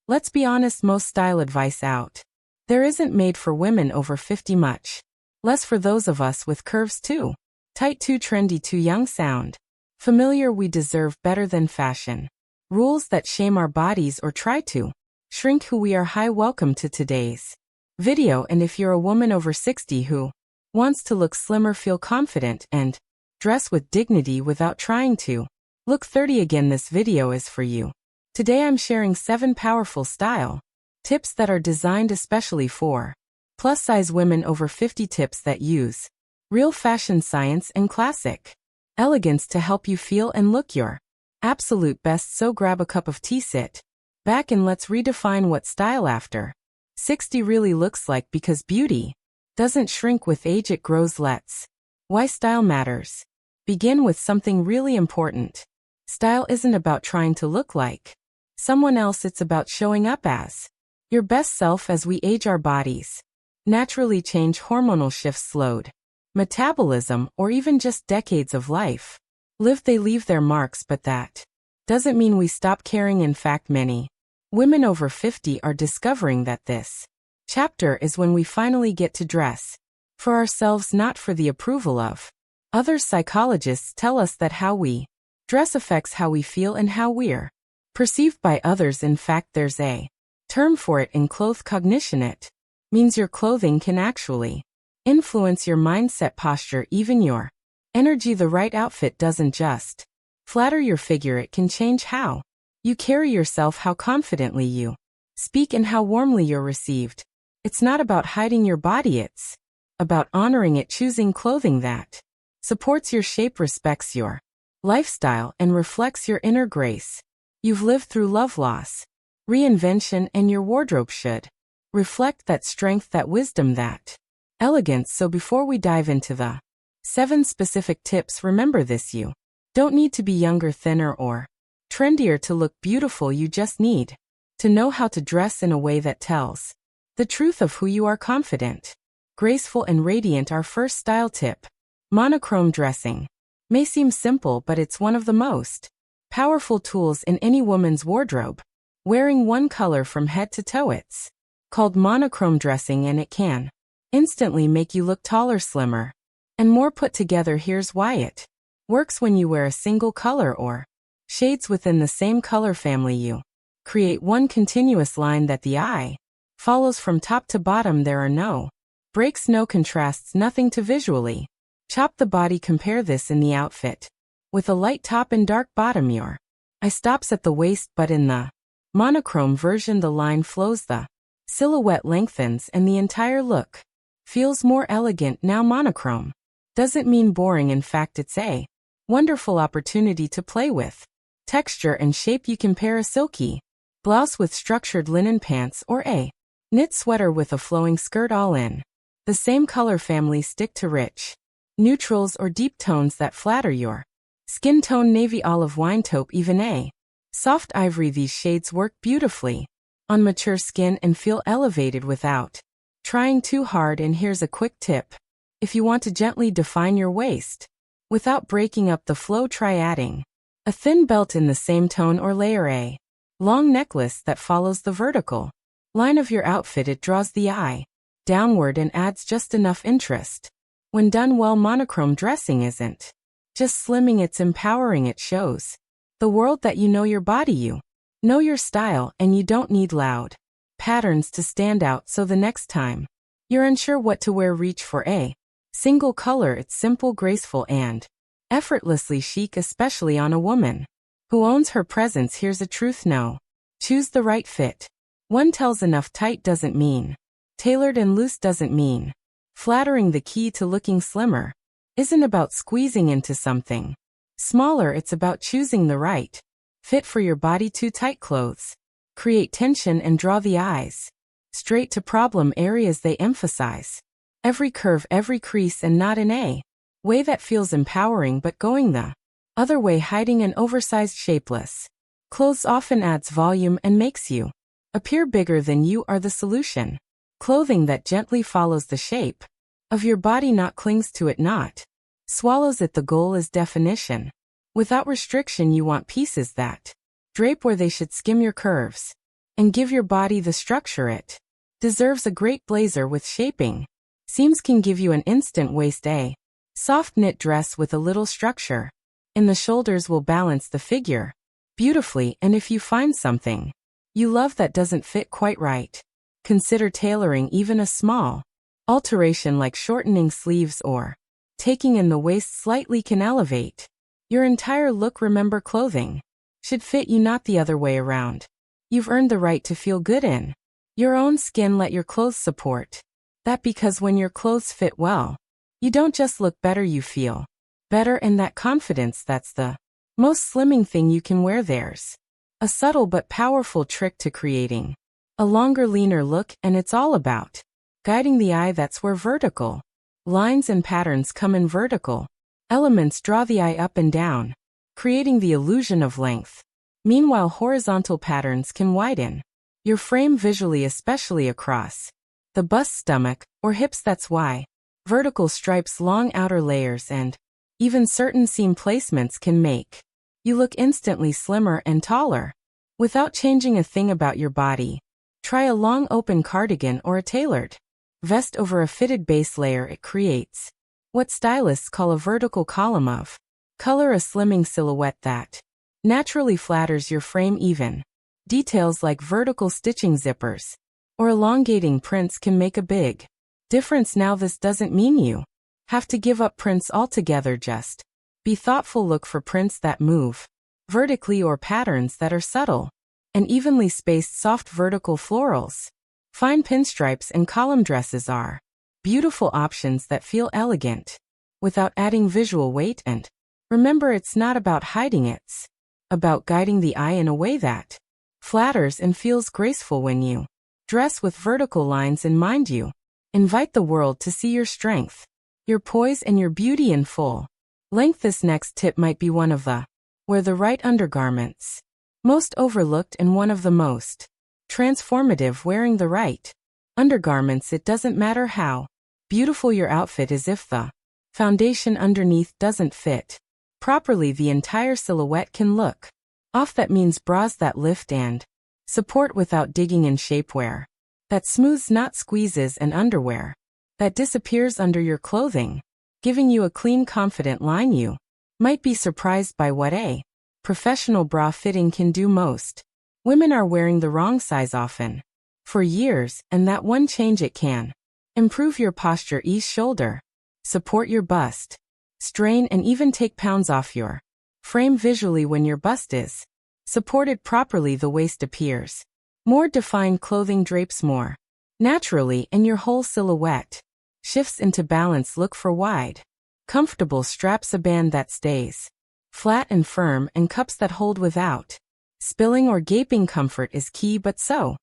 Let's be honest, most style advice out there isn't made for women over 50, much less for those of us with curves too tight, too trendy, too young. Sound familiar? We deserve better than fashion rules that shame our bodies or try to shrink who we are. Hi, welcome to today's video. And if you're a woman over 60 who wants to look slimmer, feel confident, and dress with dignity without trying to look 30 again, this video is for you. Today I'm sharing 7 powerful style tips that are designed especially for plus-size women over 50. Tips that use real fashion science and classic elegance to help you feel and look your absolute best. So grab a cup of tea, sit back, and let's redefine what style after 60 really looks like, because beauty doesn't shrink with age, it grows. Let's why style matters. Begin with something really important. Style isn't about trying to look like someone else, it's about showing up as your best self. As we age, our bodies naturally change, hormonal shifts, slowed metabolism, or even just decades of life lived, they leave their marks, but that doesn't mean we stop caring. In fact, many women over 50 are discovering that this chapter is when we finally get to dress for ourselves, not for the approval of others. Psychologists tell us that how we dress affects how we feel and how we're perceived by others. In fact, there's a term for it in cloth cognition. It means your clothing can actually influence your mindset, posture, even your energy. The right outfit doesn't just flatter your figure, it can change how you carry yourself, how confidently you speak, and how warmly you're received. It's not about hiding your body, it's about honoring it, choosing clothing that supports your shape, respects your lifestyle, and reflects your inner grace. You've lived through love, loss, reinvention, and your wardrobe should reflect that strength, that wisdom, that elegance. So before we dive into the 7 specific tips, remember this: you don't need to be younger, thinner, or trendier to look beautiful. You just need to know how to dress in a way that tells the truth of who you are: confident, graceful, and radiant. Our first style tip: monochrome dressing. May seem simple, but it's one of the most powerful tools in any woman's wardrobe. Wearing one color from head to toe, it's called monochrome dressing, and it can instantly make you look taller, slimmer, and more put together. Here's why it works: when you wear a single color or shades within the same color family, you create one continuous line that the eye follows from top to bottom. There are no breaks, no contrasts, nothing to visually chop the body. Compare this in the outfit. With a light top and dark bottom, your eye stops at the waist, but in the monochrome version, the line flows, the silhouette lengthens, and the entire look feels more elegant. Now, monochrome doesn't mean boring. In fact, it's a wonderful opportunity to play with texture and shape. You can pair a silky blouse with structured linen pants, or a knit sweater with a flowing skirt, all in the same color family. Stick to rich neutrals or deep tones that flatter your skin tone: navy, olive, wine, taupe, even a soft ivory. These shades work beautifully on mature skin and feel elevated without trying too hard. And here's a quick tip: if you want to gently define your waist without breaking up the flow, try adding a thin belt in the same tone, or layer a long necklace that follows the vertical line of your outfit. It draws the eye downward and adds just enough interest. When done well, monochrome dressing isn't just slimming, it's empowering. It shows the world that you know your body, you know your style, and you don't need loud patterns to stand out. So the next time you're unsure what to wear, reach for a single color. It's simple, graceful, and effortlessly chic, especially on a woman who owns her presence. Here's a truth: no, choose the right fit. One tells enough. Tight doesn't mean tailored, and loose doesn't mean flattering. The key to looking slimmer isn't about squeezing into something smaller, it's about choosing the right fit for your body. Too tight clothes create tension and draw the eyes straight to problem areas. They emphasize every curve, every crease, and not in a way that feels empowering, but going the other way, hiding an oversized, shapeless clothes often adds volume and makes you appear bigger than you are. The solution: clothing that gently follows the shape of your body, not clings to it, not swallows it. The goal is definition without restriction. You want pieces that drape where they should, skim your curves and give your body the structure it deserves. A great blazer with shaping seams can give you an instant waist. A soft knit dress with a little structure in the shoulders will balance the figure beautifully. And if you find something you love that doesn't fit quite right, consider tailoring. Even a small alteration like shortening sleeves or taking in the waist slightly can elevate your entire look. Remember, clothing should fit you, not the other way around. You've earned the right to feel good in your own skin. Let your clothes support that, because when your clothes fit well, you don't just look better, you feel better. And that confidence, that's the most slimming thing you can wear. There's a subtle but powerful trick to creating a longer, leaner look, and it's all about guiding the eye. That's where vertical lines and patterns come in. Vertical elements draw the eye up and down, creating the illusion of length. Meanwhile, horizontal patterns can widen your frame visually, especially across the bust, stomach, or hips. That's why vertical stripes, long outer layers, and even certain seam placements can make you look instantly slimmer and taller without changing a thing about your body. Try a long open cardigan or a tailored vest over a fitted base layer. It creates what stylists call a vertical column of color, a slimming silhouette that naturally flatters your frame. Even details like vertical stitching, zippers, or elongating prints can make a big difference. Now, this doesn't mean you have to give up prints altogether. Just be thoughtful. Look for prints that move vertically or patterns that are subtle and evenly spaced. Soft vertical florals, fine pinstripes, and column dresses are beautiful options that feel elegant without adding visual weight. And remember, it's not about hiding, it's about guiding the eye in a way that flatters and feels graceful. When you dress with vertical lines in mind, you invite the world to see your strength, your poise, and your beauty in full length. This next tip might be one of the wear the right undergarments most overlooked and one of the most transformative. Wearing the right undergarments, it doesn't matter how beautiful your outfit is, if the foundation underneath doesn't fit properly, the entire silhouette can look off. That means bras that lift and support without digging in, shapewear that smooths, not squeezes, and underwear that disappears under your clothing, giving you a clean, confident line. You might be surprised by what a professional bra fitting can do. Most women are wearing the wrong size often for years, and that one change, it can improve your posture, ease shoulder, support your bust, strain, and even take pounds off your frame visually. When your bust is supported properly, the waist appears more defined, clothing drapes more naturally, and your whole silhouette shifts into balance. Look for wide, comfortable straps, a band that stays flat and firm, and cups that hold without spilling or gaping. Comfort is key, but so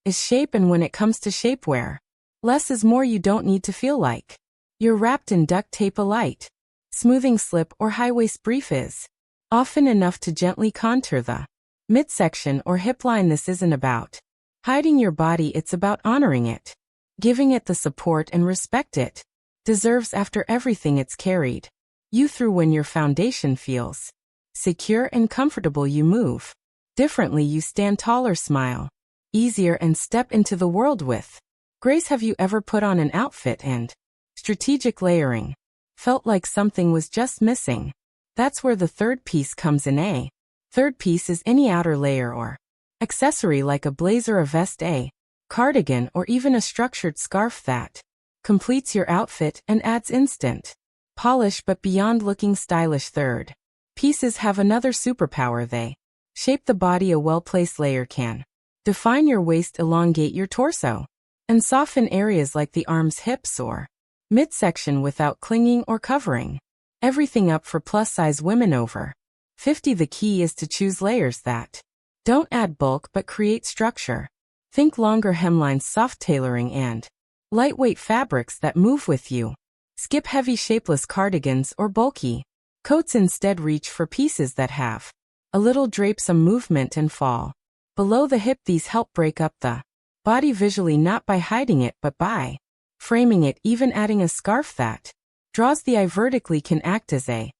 is shape. And when it comes to shapewear, less is more. You don't need to feel like you're wrapped in duct tape. A light smoothing slip or high-waist brief is often enough to gently contour the midsection or hip line. This isn't about hiding your body, it's about honoring it, giving it the support and respect it deserves after everything it's carried you through. When your foundation feels secure and comfortable, you move differently, you stand taller, smile easier, and step into the world with grace. Have you ever put on an outfit and strategic layering felt like something was just missing? That's where the third piece comes in. A third piece is any outer layer or accessory like a blazer, a vest, a cardigan, or even a structured scarf that completes your outfit and adds instant polish but beyond looking stylish. Third pieces have another superpower. They shape the body. A well-placed layer can define your waist, elongate your torso, and soften areas like the arms, hips, or midsection without clinging or covering everything up. For plus-size women over 50, the key is to choose layers that don't add bulk but create structure. Think longer hemlines, soft tailoring, and lightweight fabrics that move with you. Skip heavy shapeless cardigans or bulky coats. Instead, reach for pieces that have a little drape, some movement, and fall below the hip. These help break up the body visually, not by hiding it but by framing it. Even adding a scarf that draws the eye vertically can act as a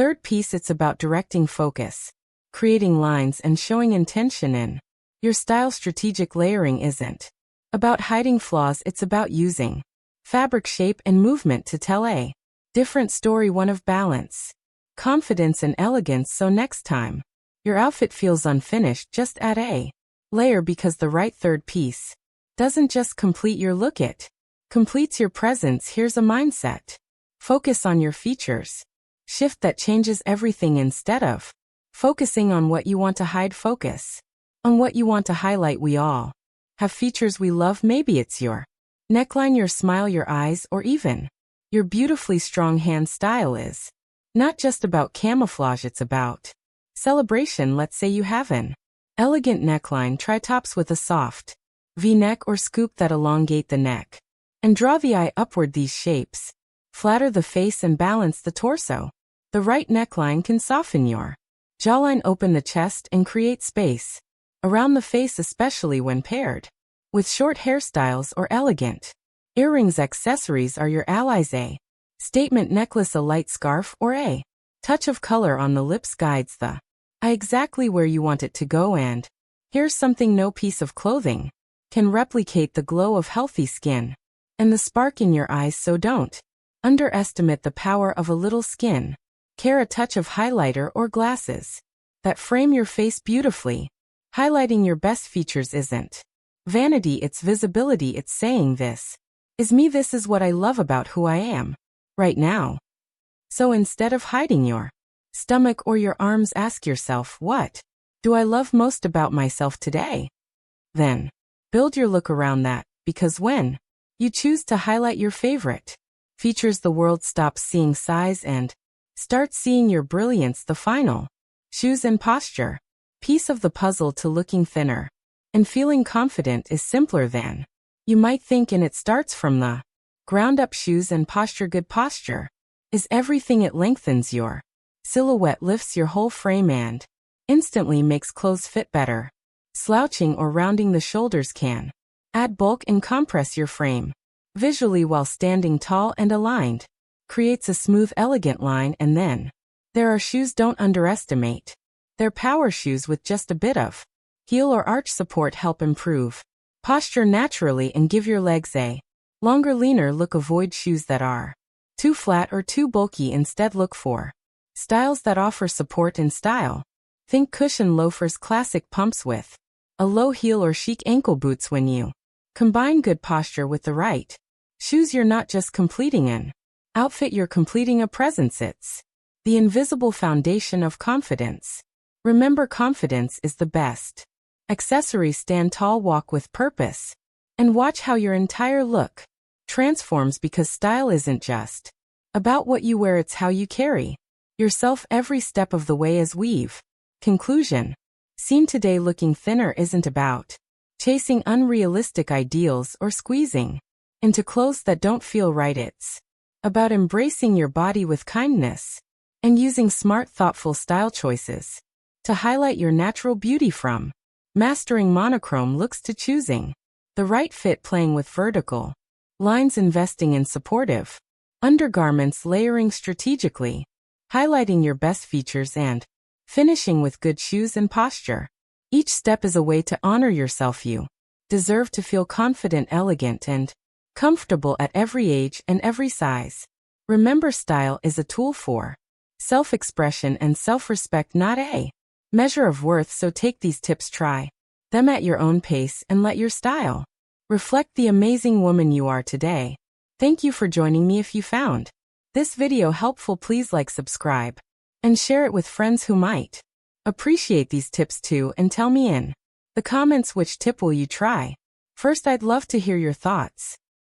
third piece, it's about directing focus, creating lines and showing intention in your style. Strategic layering isn't about hiding flaws, it's about using fabric, shape, and movement to tell a different story, one of balance, confidence, and elegance. So next time your outfit feels unfinished, just add a layer, because the right third piece doesn't just complete your look, it completes your presence. Here's a mindset. Focus on your features. Shift that changes everything. Instead of focusing on what you want to hide, focus on what you want to highlight. We all have features we love. Maybe it's your neckline, your smile, your eyes, or even your beautifully strong hand. Style is not just about camouflage, it's about celebration. Let's say you have an elegant neckline. Try tops with a soft V-neck or scoop that elongate the neck and draw the eye upward. These shapes flatter the face and balance the torso. The right neckline can soften your jawline, open the chest, and create space around the face, especially when paired with short hairstyles or elegant earrings. Accessories are your allies. A statement necklace, a light scarf, or a touch of color on the lips guides the eye exactly where you want it to go. And here's something: no piece of clothing can replicate the glow of healthy skin and the spark in your eyes. So don't underestimate the power of a little skin care, a touch of highlighter or glasses that frame your face beautifully. Highlighting your best features isn't vanity, it's visibility. It's saying, this is me, this is what I love about who I am right now. So instead of hiding your stomach or your arms, ask yourself, what do I love most about myself today? Then build your look around that, because when you choose to highlight your favorite features, the world stops seeing size and starts seeing your brilliance. The final shoes and posture piece of the puzzle to looking thinner and feeling confident is simpler than you might think, and it starts from the ground up. Shoes and posture. Good posture is everything. It lengthens your silhouette, lifts your whole frame, and instantly makes clothes fit better. Slouching or rounding the shoulders can add bulk and compress your frame visually, while standing tall and aligned creates a smooth, elegant line. And then there are shoes. Don't underestimate their power. Shoes with just a bit of heel or arch support help improve posture naturally and give your legs a longer, leaner look. Avoid shoes that are too flat or too bulky. Instead, look for styles that offer support and style. Think cushion loafers, classic pumps with a low heel, or chic ankle boots. When you combine good posture with the right shoes, you're not just completing an outfit, you're completing a presence. It's the invisible foundation of confidence. Remember, confidence is the best accessory. Stand tall, walk with purpose, and watch how your entire look transforms, because style isn't just about what you wear, it's how you carry yourself every step of the way. As we've conclusion seen today, looking thinner isn't about chasing unrealistic ideals or squeezing into clothes that don't feel right. It's about embracing your body with kindness and using smart, thoughtful style choices to highlight your natural beauty. From mastering monochrome looks to choosing the right fit, playing with vertical lines, investing in supportive undergarments, layering strategically, highlighting your best features, and finishing with good shoes and posture. Each step is a way to honor yourself. You deserve to feel confident, elegant, and comfortable at every age and every size. Remember, style is a tool for self-expression and self-respect, not a measure of worth. So take these tips, try them at your own pace, and let your style reflect the amazing woman you are today. Thank you for joining me. If you found this video helpful, please like, subscribe, and share it with friends who might appreciate these tips too, and tell me in the comments which tip will you try first. I'd love to hear your thoughts.